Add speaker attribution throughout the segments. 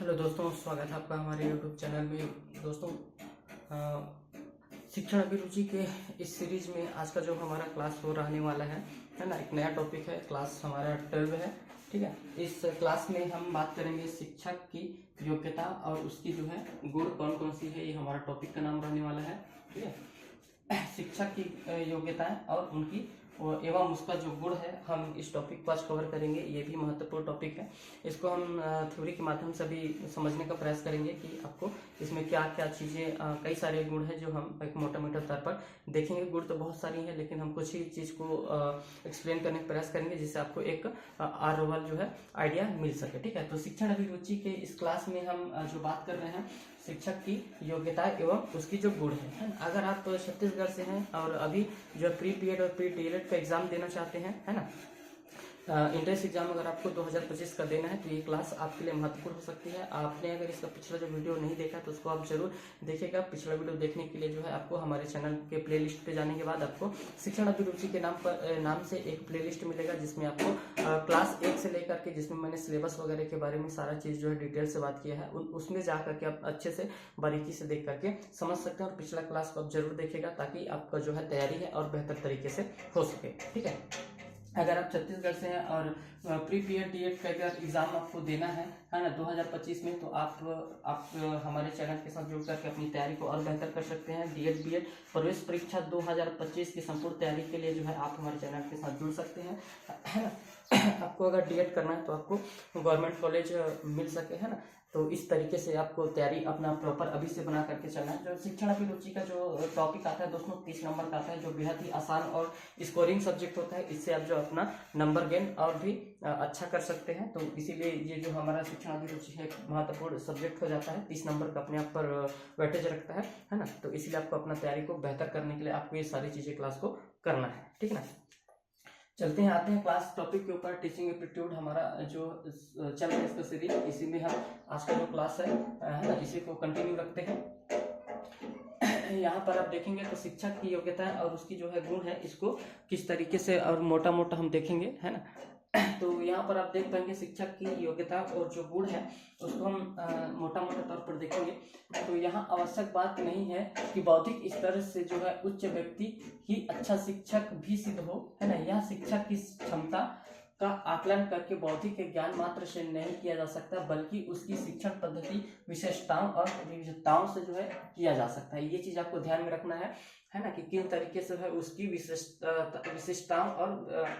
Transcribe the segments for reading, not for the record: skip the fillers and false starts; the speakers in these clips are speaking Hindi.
Speaker 1: हेलो दोस्तों, स्वागत है आपका हमारे यूट्यूब चैनल में। दोस्तों, शिक्षण अभिरुचि के इस सीरीज में आज का जो हमारा क्लास हो रहने वाला है ना, एक नया टॉपिक है। क्लास हमारा 12 है, ठीक है। इस क्लास में हम बात करेंगे शिक्षक की योग्यता और उसकी जो है गुण कौन कौन सी है, ये हमारा टॉपिक का नाम रहने वाला है, ठीक है। शिक्षक की योग्यताएं और उनकी एवं उसका जो गुण है, हम इस टॉपिक को आज कवर करेंगे। ये भी महत्वपूर्ण टॉपिक है। इसको हम थ्योरी के माध्यम से भी समझने का प्रयास करेंगे कि आपको इसमें क्या क्या चीज़ें, कई सारे गुण हैं जो हम एक मोटा मोटा तौर पर देखेंगे। गुण तो बहुत सारी हैं, लेकिन हम कुछ ही चीज़ को एक्सप्लेन करने का प्रयास करेंगे जिससे आपको एक ओवरऑल जो है आइडिया मिल सके, ठीक है। तो शिक्षण अभिरुचि के इस क्लास में हम जो बात कर रहे हैं शिक्षक की योग्यता एवं उसकी जो गुण है ना। अगर आप छत्तीसगढ़ से हैं और अभी जो प्री बीएड और प्री डीएलएड का एग्जाम देना चाहते हैं, है ना, इंट्रेंस एग्जाम अगर आपको 2025 का देना है तो ये क्लास आपके लिए महत्वपूर्ण हो सकती है। आपने अगर इसका पिछला जो वीडियो नहीं देखा तो उसको आप जरूर देखिएगा। पिछला वीडियो देखने के लिए जो है आपको हमारे चैनल के प्लेलिस्ट पे जाने के बाद आपको शिक्षण अभिरुचि के नाम से एक प्लेलिस्ट मिलेगा, जिसमें आपको क्लास 1 से लेकर के, जिसमें मैंने सिलेबस वगैरह के बारे में सारा चीज़ जो है डिटेल से बात किया है, उसमें जा करके आप अच्छे से बारीकी से देख करके समझ सकते हैं। और पिछला क्लास को आप जरूर देखिएगा ताकि आपका जो है तैयारी है और बेहतर तरीके से हो सके, ठीक है। अगर आप छत्तीसगढ़ से हैं और प्री बीएड डीएड का अगर एग्जाम आपको देना है ना 2025 में, तो आप हमारे चैनल के साथ जुड़ करके अपनी तैयारी को और बेहतर कर सकते हैं। डीएड बीएड प्रवेश परीक्षा 2025 की संपूर्ण तैयारी के लिए जो है आप हमारे चैनल के साथ जुड़ सकते हैं, है ना। आपको अगर डीएड करना है तो आपको गवर्नमेंट कॉलेज मिल सके, है ना। तो इस तरीके से आपको तैयारी अपना प्रॉपर अभी से बना करके चलना है। जो शिक्षण अभिरुचि का जो टॉपिक आता है दोस्तों, 30 नंबर का आता है, जो बेहद ही आसान और स्कोरिंग सब्जेक्ट होता है। इससे आप जो अपना नंबर गेन और भी अच्छा कर सकते हैं। तो इसीलिए ये जो हमारा शिक्षण अभिरुचि है महत्वपूर्ण सब्जेक्ट हो जाता है। 30 नंबर का अपने आप पर वेटेज रखता है ना। तो इसीलिए आपको अपना तैयारी को बेहतर करने के लिए आपको ये सारी चीजें क्लास को करना है, ठीक है ना। चलते हैं, आते हैं क्लास टॉपिक के ऊपर। टीचिंग एप्टीट्यूड हमारा जो चल रहा है इसका सीरीज, इसी में हम आज का जो क्लास है ना, इसी को कंटिन्यू रखते हैं। यहाँ पर आप देखेंगे तो शिक्षक की योग्यता और उसकी जो है गुण है, इसको किस तरीके से और मोटा मोटा हम देखेंगे, है ना। तो यहाँ पर आप देख पाएंगे शिक्षक की योग्यता और जो गुण है उसको हम मोटा मोटा तौर पर देखेंगे। तो यहाँ आवश्यक बात नहीं है कि बौद्धिक स्तर से जो है उच्च व्यक्ति ही अच्छा शिक्षक भी सिद्ध हो, है ना। यह शिक्षक की क्षमता का आकलन करके बौद्धिक ज्ञान मात्र से नहीं किया जा सकता, बल्कि उसकी शिक्षण पद्धति विशेषताओं और विविधताओं से जो है किया जा सकता है। ये चीज आपको ध्यान में रखना है ना, कि किन तरीके से है उसकी विशेषताओं और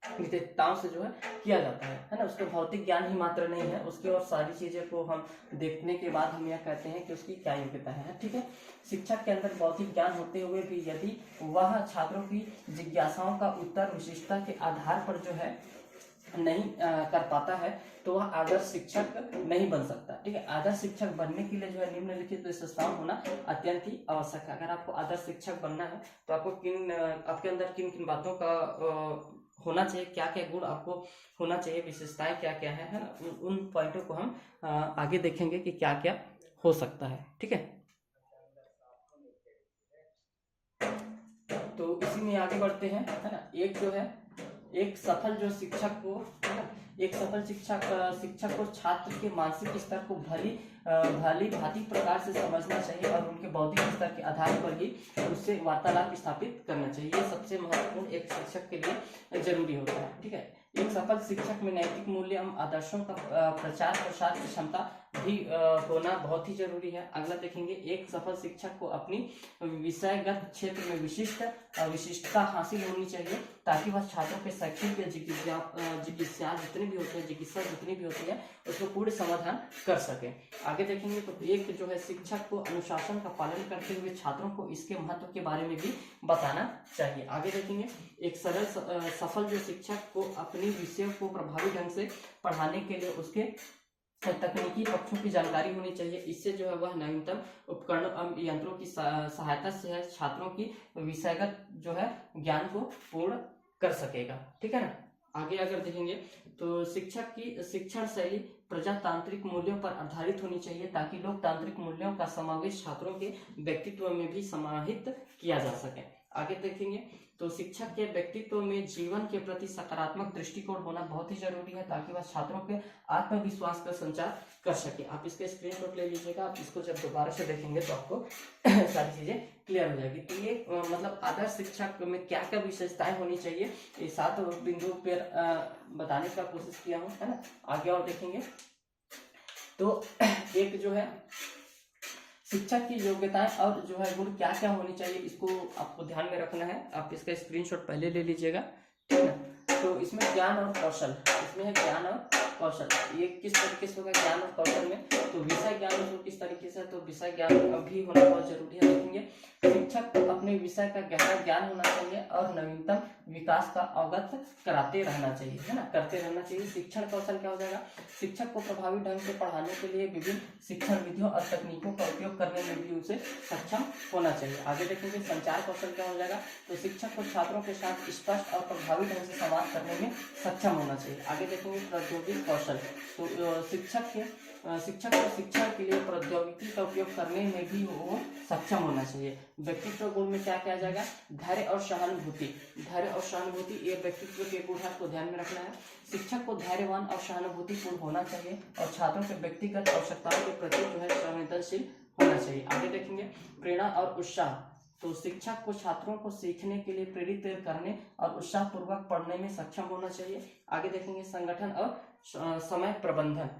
Speaker 1: विशेषताओं से जो है किया जाता है ना। उसका भौतिक ज्ञान ही मात्र नहीं है, उसकी और सारी चीजें को हम देखने के बाद हम यह कहते हैं कि उसकी क्या योग्यता है, ठीक है। शिक्षक के अंदर भौतिक ज्ञान होते हुए भी यदि वह छात्रों की जिज्ञासाओं का उत्तर विशेषता के आधार पर जो है नहीं कर पाता है, तो वह आदर्श शिक्षक नहीं बन सकता, ठीक है। आदर्श शिक्षक बनने के लिए जो है निम्नलिखित विशेषताएं होना अत्यंत ही आवश्यक है। अगर आपको आदर्श शिक्षक बनना है तो आपको आपके अंदर किन किन बातों का होना चाहिए, क्या क्या गुण आपको होना चाहिए, विशेषताएं क्या क्या है ना। उन पॉइंटों को हम आगे देखेंगे कि क्या क्या हो सकता है, ठीक है। तो इसी में आगे बढ़ते हैं, है ना। एक जो है एक सफल जो शिक्षक को, है ना, एक सफल शिक्षक को छात्र के मानसिक स्तर को भली भांति प्रकार से समझना चाहिए और उनके बौद्धिक स्तर के आधार पर ही उससे वार्तालाप स्थापित करना चाहिए। ये सबसे महत्वपूर्ण एक शिक्षक के लिए जरूरी होता है, ठीक है। एक सफल शिक्षक में नैतिक मूल्य एवं आदर्शों का प्रचार प्रसार की क्षमता भी होना बहुत ही जरूरी है। अगला देखेंगे, एक सफल शिक्षक को अपनी विषयगत क्षेत्र में विशिष्टता हासिल होनी चाहिए, ताकि वह छात्रों के शैक्षिक जिज्ञासा जितनी भी होती है उसको पूर्ण समाधान कर सके। आगे देखेंगे तो एक जो है शिक्षक को अनुशासन का पालन करते हुए छात्रों को इसके महत्व के बारे में भी बताना चाहिए। आगे देखेंगे, एक सरल सफल जो शिक्षक को अपने विषयों को प्रभावी ढंग से पढ़ाने के लिए उसके तकनीकी पक्षों की जानकारी होनी चाहिए। इससे जो है वह नवीनतम उपकरण यंत्रों की सहायता से है छात्रों की विषयगत जो है ज्ञान को पूर्ण कर सकेगा, ठीक है ना। आगे अगर देखेंगे तो शिक्षक की शिक्षण शैली प्रजातांत्रिक मूल्यों पर आधारित होनी चाहिए, ताकि लोकतांत्रिक मूल्यों का समावेश छात्रों के व्यक्तित्व में भी समाहित किया जा सके। आगे देखेंगे तो शिक्षक के व्यक्तित्व में जीवन के प्रति सकारात्मक दृष्टिकोण होना बहुत ही जरूरी है, ताकि वह छात्रों के आत्मविश्वास का संचार कर सके। आप इसके स्क्रीनशॉट ले लीजिएगा, आप इसको जब दोबारा से देखेंगे तो आपको सारी चीजें क्लियर हो जाएगी। तो ये मतलब आदर्श शिक्षक में क्या क्या विशेषताएं होनी चाहिए, ये 7 बिंदु पर बताने का कोशिश किया हूँ, है ना। आगे और देखेंगे तो एक जो है शिक्षक की योग्यताएं और जो है गुण क्या क्या होनी चाहिए, इसको आपको ध्यान में रखना है। आप इसका स्क्रीनशॉट पहले ले लीजिएगा, ठीक है। तो इसमें ज्ञान और कौशल, इसमें है ज्ञान और कौशल, ये किस तरीके से होगा ज्ञान और कौशल में, तो विषय ज्ञान जो किस तरीके से, तो विषय ज्ञान भी होना बहुत जरूरी है। देखेंगे शिक्षक को अपने विषय का गहरा ज्ञान होना चाहिए और नवीनतम विकास का अवगत कराते रहना चाहिए, है ना, करते रहना चाहिए। शिक्षण कौशल क्या हो जाएगा, शिक्षक को प्रभावी ढंग से पढ़ाने के लिए विभिन्न शिक्षण विधियों और तकनीकों का उपयोग करने में भी उसे सक्षम होना चाहिए। आगे देखेंगे संचार कौशल क्या हो जाएगा, तो शिक्षक को छात्रों के साथ स्पष्ट और प्रभावी ढंग से संवाद करने में सक्षम होना चाहिए। आगे देखेंगे प्रौद्योगिक कौशल, तो शिक्षक को शिक्षा के लिए प्रौद्योगिकी का उपयोग करने में भी वो सक्षम होना चाहिए। व्यक्तित्व गुण में क्या किया जाएगा, धैर्य और सहानुभूति, धैर्य और सहानुभूति ये व्यक्तित्व के गुण आपको ध्यान में रखना है। शिक्षक को धैर्यवान और सहानुभूतिपूर्ण होना चाहिए और छात्रों के व्यक्तिगत आवश्यकताओं के प्रति जो है संवेदनशील होना चाहिए। आगे देखेंगे प्रेरणा और उत्साह, तो शिक्षक को छात्रों को सीखने के लिए प्रेरित करने और उत्साह पूर्वक पढ़ने में सक्षम होना चाहिए। आगे देखेंगे संगठन और समय प्रबंधन,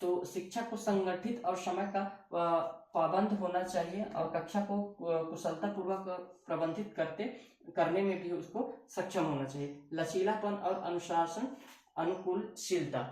Speaker 1: तो शिक्षक को संगठित और समय का पाबंद होना चाहिए और कक्षा को कुशलता पूर्वक प्रबंधित करने में भी उसको सक्षम होना चाहिए। लचीलापन और अनुशासन अनुकूलशीलता,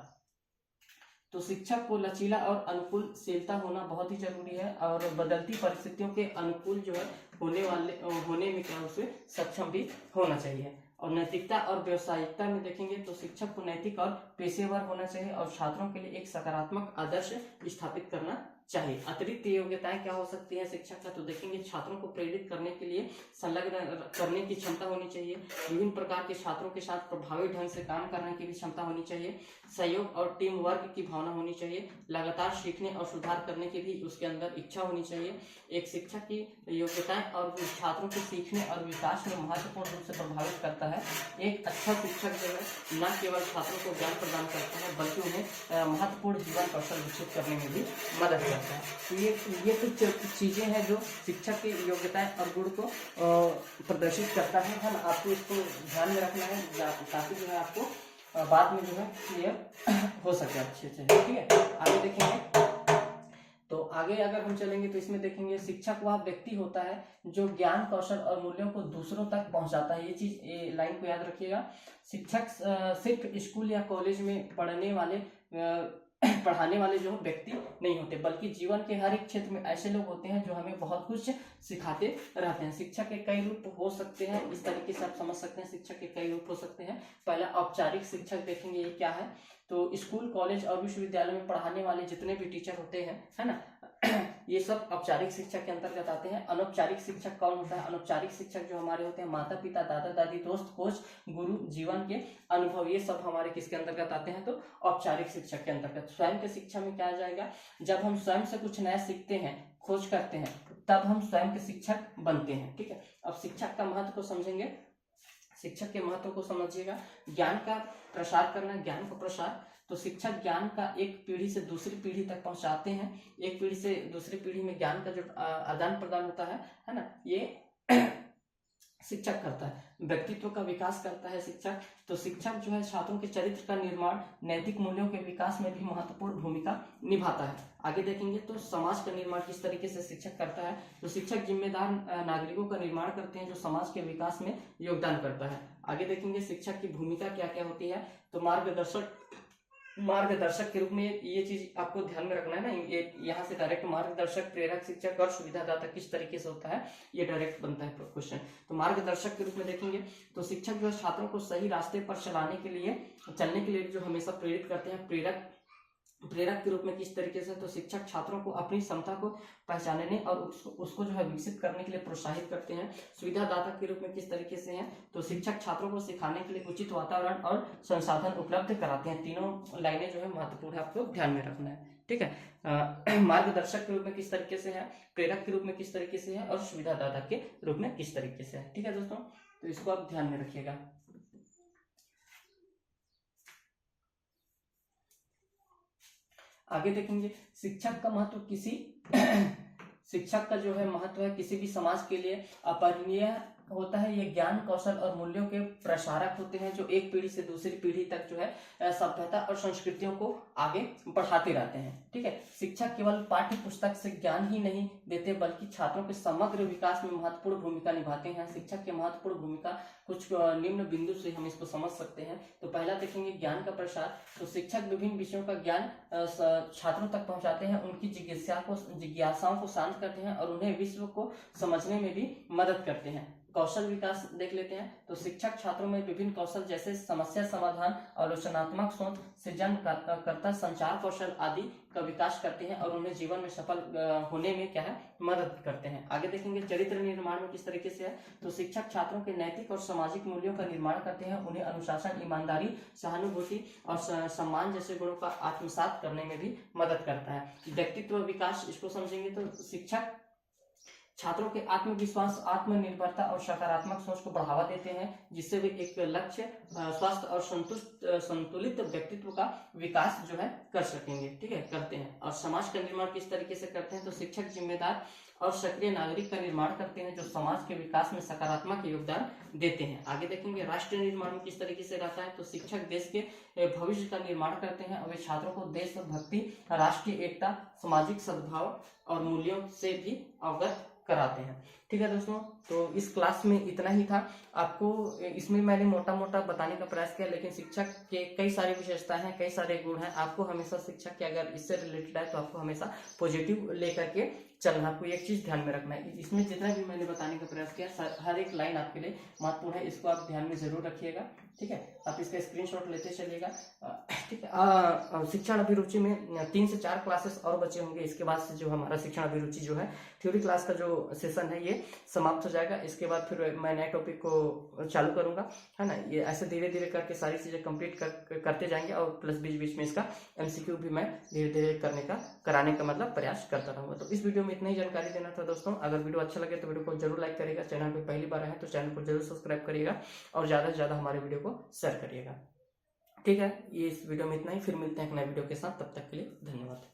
Speaker 1: तो शिक्षक को लचीला और अनुकूलशीलता होना बहुत ही जरूरी है और बदलती परिस्थितियों के अनुकूल जो है होने में क्या उसे सक्षम भी होना चाहिए। और नैतिकता और व्यावसायिकता में देखेंगे तो शिक्षक को नैतिक और पेशेवर होना चाहिए और छात्रों के लिए एक सकारात्मक आदर्श स्थापित करना चाहिए। अतिरिक्त योग्यताएं क्या हो सकती है शिक्षक का, तो देखेंगे छात्रों को प्रेरित करने के लिए संलग्न करने की क्षमता होनी चाहिए, विभिन्न प्रकार के छात्रों के साथ प्रभावी ढंग से काम करने की भी क्षमता होनी चाहिए, सहयोग और टीम वर्क की भावना होनी चाहिए, लगातार सीखने और सुधार करने की भी उसके अंदर इच्छा होनी चाहिए। एक शिक्षक की योग्यताएं और छात्रों के सीखने और विकास में महत्वपूर्ण रूप से प्रभावित करता है। एक अच्छा शिक्षक जो है न केवल छात्रों को ज्ञान प्रदान करता है बल्कि उन्हें महत्वपूर्ण जीवन कौशल विकसित करने में भी मदद करता है। तो ये कुछ चीजें हैं जो शिक्षक की योग्यताएं और गुण को प्रदर्शित करता है ना। आपको इसको ध्यान में रखना है ताकि जो है आपको बाद में जो है क्लियर हो सके अच्छे से, ठीक है। आगे देखेंगे तो आगे अगर हम चलेंगे तो इसमें देखेंगे शिक्षक वह व्यक्ति होता है जो ज्ञान कौशल और मूल्यों को दूसरों तक पहुंचाता है। ये लाइन को याद रखिएगा। शिक्षक सिर्फ स्कूल या कॉलेज में पढ़ाने वाले जो व्यक्ति नहीं होते बल्कि जीवन के हर एक क्षेत्र में ऐसे लोग होते हैं जो हमें बहुत कुछ सिखाते रहते हैं। शिक्षक के कई रूप हो सकते हैं, इस तरीके से आप समझ सकते हैं शिक्षक के कई रूप हो सकते हैं। पहला औपचारिक शिक्षक देखेंगे ये क्या है, तो स्कूल कॉलेज और विश्वविद्यालय में पढ़ाने वाले जितने भी टीचर होते हैं, है ना, ये सब औपचारिक शिक्षक के अंतर्गत आते हैं। अनौपचारिक शिक्षक कौन होता है, अनौपचारिक शिक्षक जो हमारे होते हैं माता पिता दादा दादी दोस्त कोच गुरु जीवन के अनुभव, ये सब हमारे किसके अंतर्गत आते हैं, तो औपचारिक शिक्षक के अंतर्गत। स्वयं के शिक्षा में क्या आ जाएगा, जब हम स्वयं से कुछ नया सीखते हैं खोज करते हैं तब हम स्वयं के शिक्षक बनते हैं, ठीक है। अब शिक्षक का महत्व को समझेंगे, शिक्षक के महत्व को समझिएगा। ज्ञान का प्रसार करना, ज्ञान को प्रसार, तो शिक्षक ज्ञान का एक पीढ़ी से दूसरी पीढ़ी तक पहुंचाते हैं। एक पीढ़ी से दूसरी पीढ़ी में ज्ञान का जो आदान प्रदान होता है ना, ये शिक्षक करता है। व्यक्तित्व का विकास करता है शिक्षक, तो शिक्षक जो है छात्रों के चरित्र का निर्माण, नैतिक मूल्यों के विकास में भी महत्वपूर्ण भूमिका निभाता है। आगे देखेंगे तो समाज का निर्माण किस तरीके से शिक्षक करता है, तो शिक्षक जिम्मेदार नागरिकों का निर्माण करते हैं जो समाज के विकास में योगदान करता है। आगे देखेंगे शिक्षक की भूमिका क्या क्या होती है, तो मार्गदर्शक के रूप में ये चीज आपको ध्यान में रखना है ना। ये यहाँ से डायरेक्ट मार्गदर्शक, प्रेरक शिक्षक और सुविधादाता किस तरीके से होता है ये डायरेक्ट बनता है क्वेश्चन। तो मार्गदर्शक के रूप में देखेंगे तो शिक्षक जो है छात्रों को सही रास्ते पर चलने के लिए जो हमेशा प्रेरित करते हैं। प्रेरक के रूप में किस तरीके से, तो शिक्षक छात्रों को अपनी क्षमता को पहचानने और उसको जो है विकसित करने के लिए प्रोत्साहित करते हैं। सुविधादाता के रूप में किस तरीके से हैं, तो शिक्षक छात्रों को सिखाने के लिए उचित वातावरण और संसाधन उपलब्ध कराते हैं। तीनों लाइनें जो है महत्वपूर्ण है, आपको ध्यान में रखना है, ठीक है। मार्गदर्शक के रूप में किस तरीके से है, प्रेरक के रूप में किस तरीके से है और सुविधादाता के रूप में किस तरीके से है, ठीक है दोस्तों। तो इसको आप ध्यान में रखिएगा। आगे देखेंगे शिक्षक का महत्व शिक्षक का जो है महत्व है किसी भी समाज के लिए अपरिमेय होता है। ये ज्ञान, कौशल और मूल्यों के प्रसारक होते हैं जो एक पीढ़ी से दूसरी पीढ़ी तक जो है सभ्यता और संस्कृतियों को आगे बढ़ाते रहते हैं। ठीक है, शिक्षक केवल पाठ्य पुस्तक से ज्ञान ही नहीं देते बल्कि छात्रों के समग्र विकास में महत्वपूर्ण भूमिका निभाते हैं। शिक्षक की महत्वपूर्ण भूमिका कुछ निम्न बिंदु से हम इसको समझ सकते हैं। तो पहला देखेंगे ज्ञान का प्रसार। तो शिक्षक विभिन्न विषयों का ज्ञान छात्रों तक पहुंचाते हैं, उनकी जिज्ञासाओं को शांत करते हैं और उन्हें विश्व को समझने में भी मदद करते हैं। कौशल विकास देख लेते हैं। तो शिक्षक छात्रों में विभिन्न कौशल जैसे समस्या समाधान, आलोचनात्मक सोच, सृजनकर्ता, संचार कौशल आदि का विकास करते हैं और उन्हें जीवन में सफल होने में क्या है मदद करते हैं। आगे देखेंगे चरित्र निर्माण में किस तरीके से है। तो शिक्षक छात्रों के नैतिक और सामाजिक मूल्यों का निर्माण करते हैं, उन्हें अनुशासन, ईमानदारी, सहानुभूति और सम्मान जैसे गुणों का आत्मसात करने में भी मदद करता है। व्यक्तित्व विकास इसको समझेंगे तो शिक्षक छात्रों के आत्मविश्वास, आत्मनिर्भरता और सकारात्मक सोच को बढ़ावा देते हैं जिससे वे एक लक्ष्य, स्वस्थ और संतुलित व्यक्तित्व का विकास जो है कर सकेंगे। ठीक है, करते हैं। और समाज का निर्माण किस तरीके से करते हैं। तो शिक्षक जिम्मेदार और सक्रिय नागरिक का निर्माण करते हैं जो समाज के विकास में सकारात्मक योगदान देते हैं। आगे देखेंगे राष्ट्र निर्माण में किस तरीके से रहता है। तो शिक्षक देश के भविष्य का निर्माण करते हैं और वे छात्रों को देशभक्ति, राष्ट्रीय एकता, सामाजिक सद्भाव और मूल्यों से भी अवगत कराते हैं। ठीक है दोस्तों, तो इस क्लास में इतना ही था। आपको इसमें मैंने मोटा मोटा बताने का प्रयास किया, लेकिन शिक्षक के कई सारी विशेषताएं हैं, कई सारे गुण हैं। आपको हमेशा शिक्षक के अगर इससे रिलेटेड है तो आपको हमेशा पॉजिटिव लेकर के चलना। आपको एक चीज ध्यान में रखना है, इसमें जितना भी मैंने बताने का प्रयास किया हर एक लाइन आपके लिए महत्वपूर्ण है, इसको आप ध्यान में जरूर रखिएगा। ठीक है, आप इसका स्क्रीनशॉट लेते चलिएगा। ठीक है, शिक्षण अभिरुचि में 3 से 4 क्लासेस और बचे होंगे। इसके बाद से जो हमारा शिक्षण अभिरुचि जो है थ्योरी क्लास का जो सेशन है ये समाप्त हो जाएगा। इसके बाद फिर मैं नए टॉपिक को चालू करूंगा, है ना। ये ऐसे धीरे धीरे करके सारी चीजें कंप्लीट करते जाएंगे और प्लस बीच बीच में इसका MCQ भी मैं धीरे धीरे कराने का मतलब प्रयास करता रहूंगा। तो इस वीडियो में इतना ही जानकारी देना था दोस्तों। अगर वीडियो अच्छा लगे तो वीडियो को जरूर लाइक करिएगा। चैनल पर पहली बार आए हैं तो चैनल को जरूर सब्सक्राइब करिएगा और ज्यादा से ज्यादा हमारे वीडियो को शेयर करिएगा। ठीक है, ये इस वीडियो में इतना ही। फिर मिलते हैं एक नए वीडियो के साथ, तब तक के लिए धन्यवाद।